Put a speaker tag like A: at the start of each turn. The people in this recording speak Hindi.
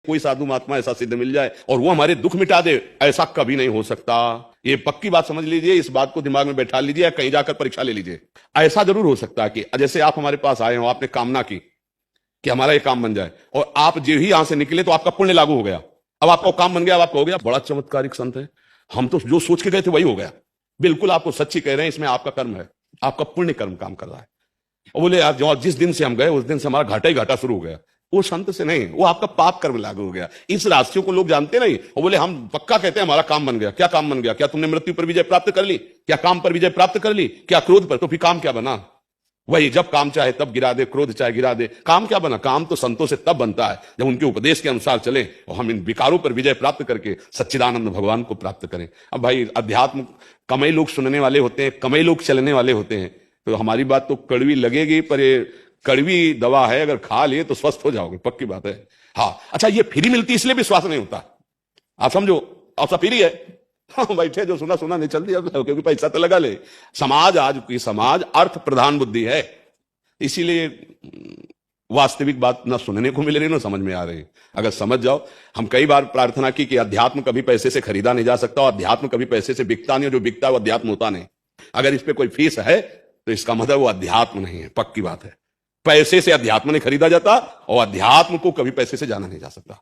A: कोई साधु महात्मा ऐसा सिद्ध मिल जाए और वो हमारे दुख मिटा दे, ऐसा कभी नहीं हो सकता। ये पक्की बात समझ लीजिए, इस बात को दिमाग में बैठा लीजिए, कहीं जाकर परीक्षा ले लीजिए। ऐसा जरूर हो सकता है कि जैसे आप हमारे पास आए हो, आपने कामना की कि हमारा ये काम बन जाए, और आप जो ही यहां से निकले तो आपका पुण्य लागू हो गया, अब आपका काम बन गया, अब आपका हो गया। बड़ा चमत्कारिक संत है, हम तो जो सोच के गए थे वही हो गया। बिल्कुल आपको सच्ची कह रहे हैं, इसमें आपका कर्म है, आपका पुण्य कर्म काम कर रहा है। और बोले यार जो जिस दिन से हम गए उस दिन से हमारा घाटा ही घाटा शुरू हो गया। वो संत से नहीं, वो आपका पाप कर्म लागू हो गया। इस राशियों को लोग जानते नहीं, और बोले हम पक्का कहते हैं हमारा काम बन गया। क्या काम बन गया? क्या तुमने मृत्यु पर विजय प्राप्त कर ली? क्या काम पर विजय प्राप्त कर ली? क्या क्रोध पर? तो फिर काम क्या बना? वही, जब काम चाहे तब गिरा दे, क्रोध चाहे गिरा दे। काम क्या बना? काम तो संतों से तब बनता है जब उनके उपदेश के अनुसार चले और हम इन विकारों पर विजय प्राप्त करके सच्चिदानंद भगवान को प्राप्त करें। अब भाई अध्यात्म कम ही लोग सुनने वाले होते हैं, कम ही लोग चलने वाले होते हैं, तो हमारी बात तो कड़वी लगेगी, पर ये कड़वी दवा है, अगर खा लिए तो स्वस्थ हो जाओगे, पक्की बात है। हाँ अच्छा, ये फ्री मिलती इसलिए विश्वास नहीं होता, आप समझो। और सब फ्री है, हाँ बैठे जो सुना सुना नहीं चल दिया, क्योंकि पैसा तो लगा ले। समाज, आज की समाज अर्थ प्रधान बुद्धि है, इसीलिए वास्तविक बात ना सुनने को मिल रही ना समझ में आ रही। अगर समझ जाओ, हम कई बार प्रार्थना की कि अध्यात्म कभी पैसे से खरीदा नहीं जा सकता, और अध्यात्म कभी पैसे से बिकता नहीं, और जो बिकता है वो अध्यात्म होता नहीं। अगर इस पे कोई फीस है तो इसका मतलब वो अध्यात्म नहीं है, पक्की बात है। पैसे से अध्यात्म नहीं खरीदा जाता, और अध्यात्म को कभी पैसे से जाना नहीं जा सकता।